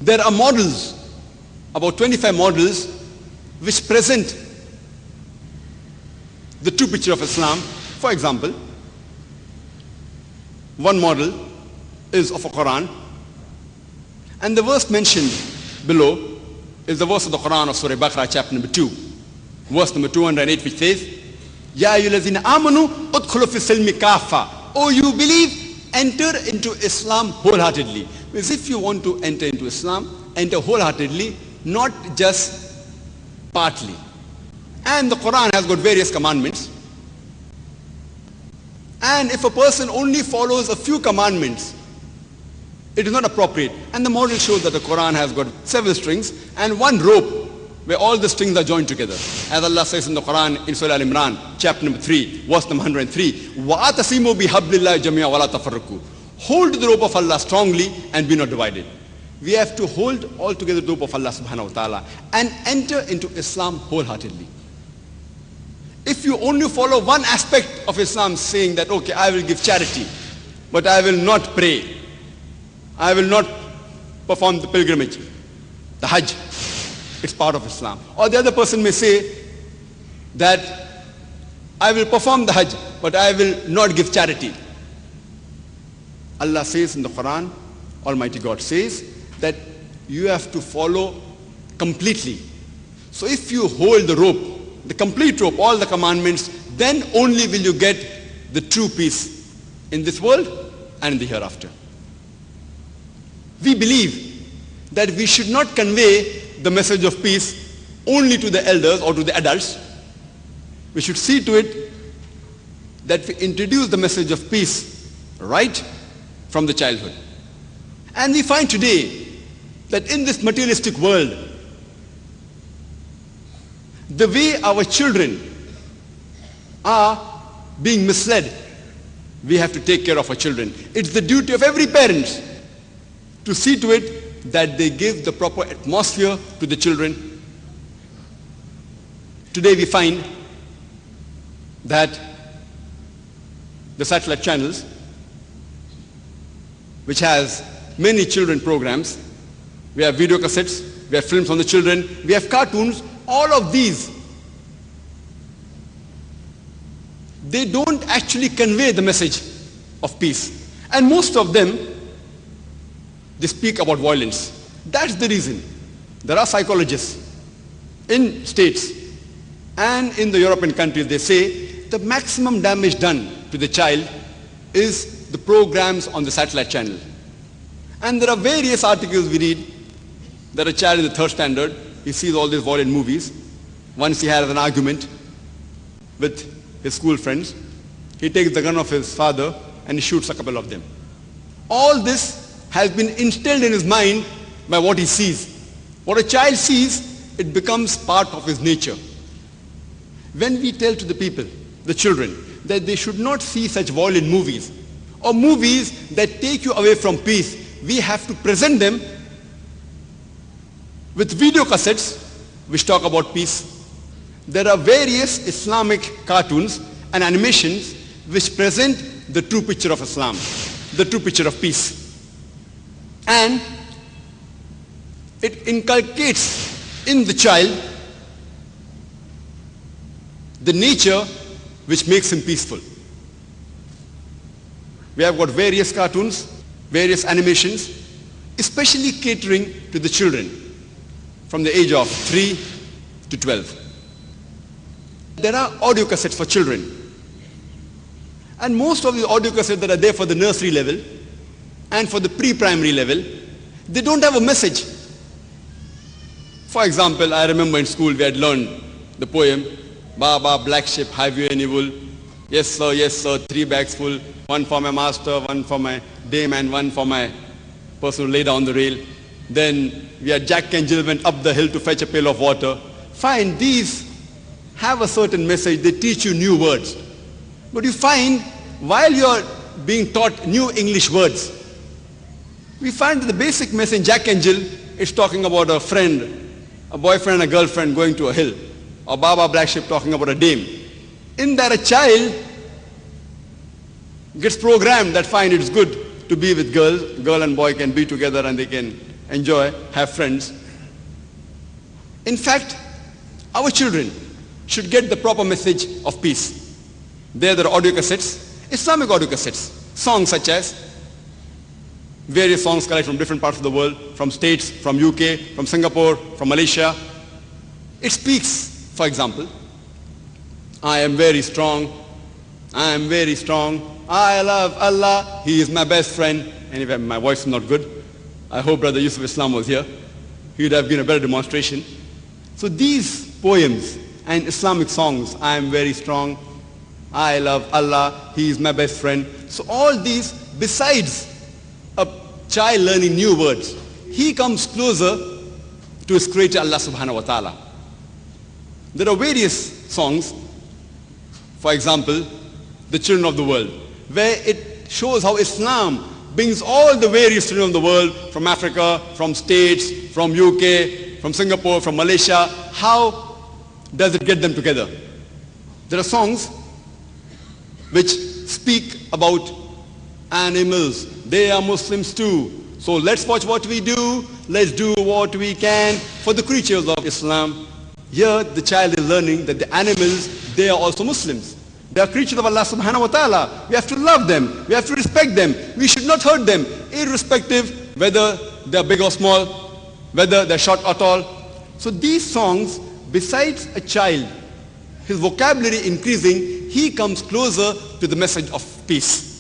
There are models, about 25 models, which present the true picture of Islam. For example, one model is of a Qur'an, and the verse mentioned below is the verse of the Qur'an of Surah Baqarah, chapter number 2, verse number 208, which says, Ya ayyuhallazina amanu udkhulu fi silmi kafa. Oh, you believe, enter into Islam wholeheartedly. Because if you want to enter into Islam, enter wholeheartedly, not just partly. And the Quran has got various commandments. And if a person only follows a few commandments, it is not appropriate. And the model shows that the Quran has got several strings and one rope where all the strings are joined together. As Allah says in the Quran in Surah Al-Imran, chapter number 3, verse number 103, وَأَتَصِمُوا بِحَبْلِ اللَّهِ جَمِيعًا وَلَا تَفَرَّقُوا. Hold the rope of Allah strongly and be not divided. We have to hold all together the rope of Allah subhanahu wa ta'ala and enter into Islam wholeheartedly. If you only follow one aspect of Islam, saying that, okay, I will give charity, but I will not pray, I will not perform the pilgrimage, the Hajj, it's part of Islam. Or the other person may say that I will perform the Hajj, but I will not give charity. Allah says in the Quran, Almighty God says that you have to follow completely. So if you hold the rope, the complete rope, all the commandments, then only will you get the true peace in this world and in the hereafter. We believe that we should not convey the message of peace only to the elders or to the adults. We should see to it that we introduce the message of peace right from the childhood. And we find today that in this materialistic world, the way our children are being misled, we have to take care of our children. It's the duty of every parent to see to it that they give the proper atmosphere to the children. Today we find that the satellite channels, which has many children programs, we have video cassettes, we have films on the children, we have cartoons, all of these, they don't actually convey the message of peace. And most of them, they speak about violence. That's the reason. There are psychologists in states and in the European countries, they say the maximum damage done to the child is the programs on the satellite channel. And there are various articles we read that a child in the 3rd standard, he sees all these violent movies. Once he has an argument with his school friends, he takes the gun of his father and he shoots a couple of them. All this has been instilled in his mind by what he sees. What a child sees, it becomes part of his nature. When we tell to the people, the children, that they should not see such violent movies or movies that take you away from peace, we have to present them with video cassettes which talk about peace. There are various Islamic cartoons and animations which present the true picture of Islam, the true picture of peace. And it inculcates in the child the nature which makes him peaceful. We have got various cartoons, various animations, especially catering to the children from the age of 3 to 12. There are audio cassettes for children. And most of the audio cassettes that are there for the nursery level and for the pre-primary level, they don't have a message. For example, I remember in school we had learned the poem, Baba, black sheep, have you any wool? Yes sir, 3 bags full, one for my master, one for my dame, and one for my person who lay down the rail. Then we had Jack and Jill went up the hill to fetch a pail of water. Fine, these have a certain message, they teach you new words. But you find, while you're being taught new English words, we find that the basic message, Jack and Jill, is talking about a friend, a boyfriend and a girlfriend going to a hill. Or Baba Black Sheep talking about a dame. In that a child gets programmed that fine, it's good to be with girl and boy can be together and they can enjoy, have friends. In fact, our children should get the proper message of peace. There are audio cassettes, Islamic audio cassettes, songs such as various songs collected from different parts of the world, from states, from UK, from Singapore, from Malaysia. It speaks, for example, I am very strong, I am very strong, I love Allah, He is my best friend. Anyway, my voice is not good. I hope Brother Yusuf Islam was here. He would have given a better demonstration. So these poems and Islamic songs, I am very strong, I love Allah, He is my best friend. So all these, besides a child learning new words, he comes closer to his creator Allah subhanahu wa ta'ala. There are various songs, for example, the children of the world, where it shows how Islam brings all the various children of the world, from Africa, from states, from UK, from Singapore, from Malaysia. How does it get them together? There are songs which speak about animals. They are Muslims too. So let's watch what we do. Let's do what we can for the creatures of Islam. Here the child is learning that the animals, they are also Muslims. They are creatures of Allah subhanahu wa ta'ala. We have to love them. We have to respect them. We should not hurt them, irrespective whether they are big or small, whether they are short or tall. So these songs, besides a child, his vocabulary increasing, he comes closer to the message of peace.